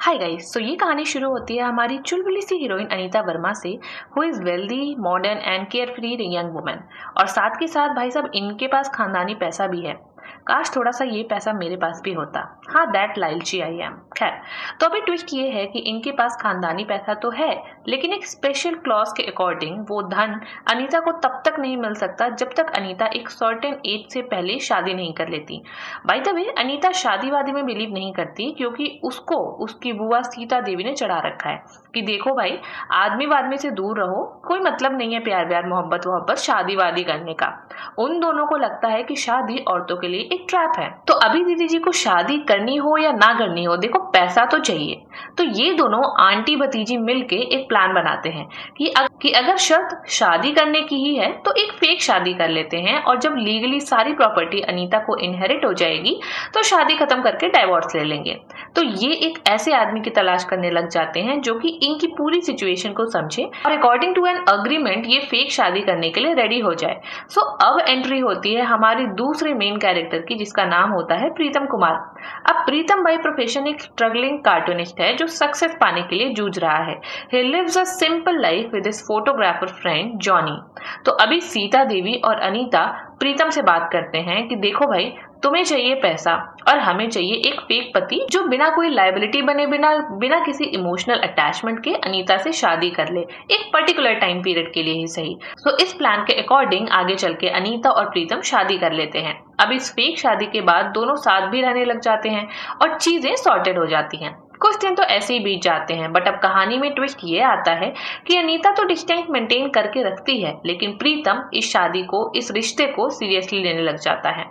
Hi guys, सो ये कहानी शुरू होती है हमारी चुलबुली सी हीरोइन अनीता वर्मा से, who is wealthy, modern and care free young woman. और साथ के साथ भाई साहब इनके पास खानदानी पैसा भी है। काश थोड़ा सा ये पैसा मेरे पास भी होता। हाँ, दैट लालची आई एम। खैर, तो अभी ट्विस्ट ये है कि इनके पास खानदानी पैसा तो है, लेकिन एक स्पेशल क्लॉज के अकॉर्डिंग वो धन अनीता को तब तक नहीं मिल सकता जब तक अनीता एक सर्टेन एज से पहले शादी नहीं कर लेती। बाय द वे, अनीता शादी वादी में बिलीव नहीं करती क्योंकि उसको उसकी बुआ सीता देवी ने चढ़ा रखा है कि देखो भाई, आदमी वादमी से दूर रहो, कोई मतलब नहीं है प्यार व्यार मोहब्बत वोहब्बत शादी वादी करने का। उन दोनों को लगता है कि शादी औरतों के लिए एक ट्रैप है। तो अभी दीदी जी को शादी करनी हो या ना करनी हो, देखो पैसा तो चाहिए। तो ये दोनों आंटी भतीजी मिलके एक प्लान बनाते हैं कि अगर शर्त शादी करने की ही है तो एक फेक शादी कर लेते हैं, और जब लीगली सारी प्रॉपर्टी अनीता को इनहेरिट हो जाएगी तो शादी खत्म करके डाइवोर्स ले लेंगे। तो ये एक ऐसे आदमी की तलाश करने लग जाते हैं जो कि इनकी पूरी सिचुएशन को समझे और अकॉर्डिंग टू एन अग्रीमेंट ये फेक शादी करने के लिए रेडी हो जाए। सो अब एंट्री होती है हमारी दूसरे मेन कैरेक्टर की, जिसका नाम होता है प्रीतम कुमार। अब प्रीतम बाय प्रोफेशन एक स्ट्रगलिंग कार्टूनिस्ट है जो सक्सेस पाने के लिए जूझ रहा है। He lives a simple life with his photographer friend Johnny. तो अभी सीता देवी और अनीता प्रीतम से बात करते हैं कि देखो भाई, तुम्हें चाहिए पैसा और हमें चाहिए एक फेक पति जो बिना कोई लायबिलिटी बने, बिना किसी इमोशनल अटैचमेंट के अनीता से शादी कर ले, एक पर्टिकुलर टाइम पीरियड के लिए ही सही। सो इस प्लान के अकॉर्डिंग आगे चल के अनीता और प्रीतम शादी कर लेते हैं। अब इस फेक शादी के बाद दोनों साथ भी रहने लग जाते हैं और चीजें सॉर्टेड हो जाती हैं। कुछ दिन तो ऐसे ही बीत जाते हैं, बट अब कहानी में ट्विस्ट ये आता है कि अनीता तो डिस्टेंस मेंटेन करके रखती है, लेकिन प्रीतम इस शादी को, इस रिश्ते को सीरियसली लेने लग जाता है।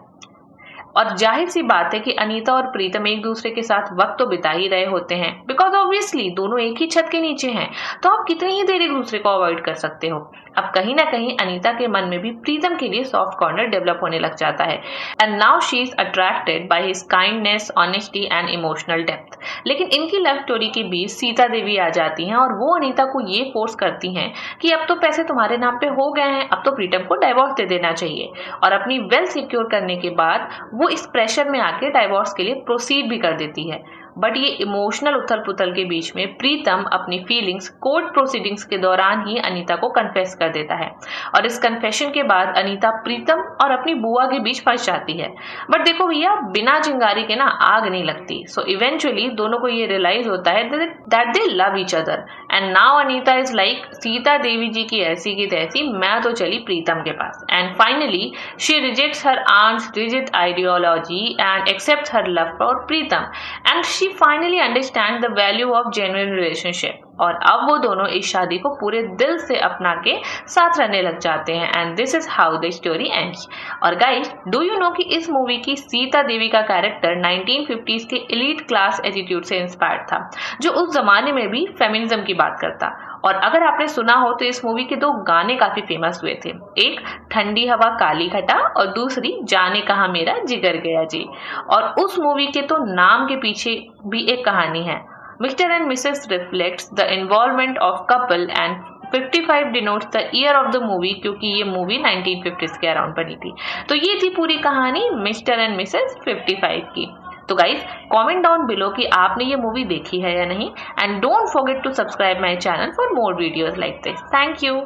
और जाहिर सी बात है कि अनीता और प्रीतम एक दूसरे के साथ वक्त तो बिता ही रहे होते हैं, बिकॉज ऑब्वियसली दोनों एक ही छत के नीचे हैं, तो आप कितनी ही देर एक दूसरे को अवॉइड कर सकते हो। अब कहीं ना कहीं अनीता के मन में भी प्रीतम के लिए सॉफ्ट कॉर्नर डेवलप होने लग जाता है, and now she is attracted by his kindness, honesty and emotional depth. लेकिन इनकी लव स्टोरी के बीच सीता देवी आ जाती हैं और वो अनीता को ये फोर्स करती हैं कि अब तो पैसे तुम्हारे नाम पे हो गए हैं, अब तो प्रीतम को डाइवोर्स दे देना चाहिए। और अपनी वेल्थ सिक्योर करने के बाद वो इस प्रेशर में आके डाइवोर्स के लिए प्रोसीड भी कर देती है। बट ये इमोशनल उथल पुथल के बीच में प्रीतम अपनी फीलिंग्स कोर्ट प्रोसीडिंग्स के दौरान ही अनीता को कन्फेस कर देता है, और इस कन्फेशन के बाद अनीता प्रीतम और अपनी बुआ के बीच फंस जाती है। बट देखो भैया, बिना चिंगारी के ना आग नहीं लगती। सो इवेंचुअली दोनों को ये रियलाइज होता है that they love each other, and now Anita is like Sita Devi ji की ऐसी की तैसी, मैं तो चली प्रीतम के पास। And finally she rejects her aunt's rigid ideology and accepts her love for Pritam, and she finally understand the value of genuine relationship। और अब वो दोनों इस शादी को पूरे दिल से अपना के साथ रहने लग जाते हैं, and this is how the story ends. और गाइस, डू यू नो कि इस मूवी की सीता देवी का कैरेक्टर 1950s के एलीट क्लास एटीट्यूड से इंस्पायर्ड था, जो उस जमाने में भी फेमिनिज्म की बात करता। और अगर आपने सुना हो तो इस मूवी के दो गाने काफी फेमस हुए थे, एक ठंडी हवा काली घटा और दूसरी जाने कहा मेरा जिगर गया जी। और उस मूवी के तो नाम के पीछे भी एक कहानी है। Mister and Mrs reflects the involvement of couple and 55 denotes the year of the movie, क्योंकि ये मूवी 1950s के अराउंड बनी थी। तो ये थी पूरी कहानी मिस्टर एंड मिसेस 55 की। तो गाइज, कमेंट डाउन बिलो कि आपने ये मूवी देखी है या नहीं, and don't forget to subscribe my channel for more videos like this. Thank you.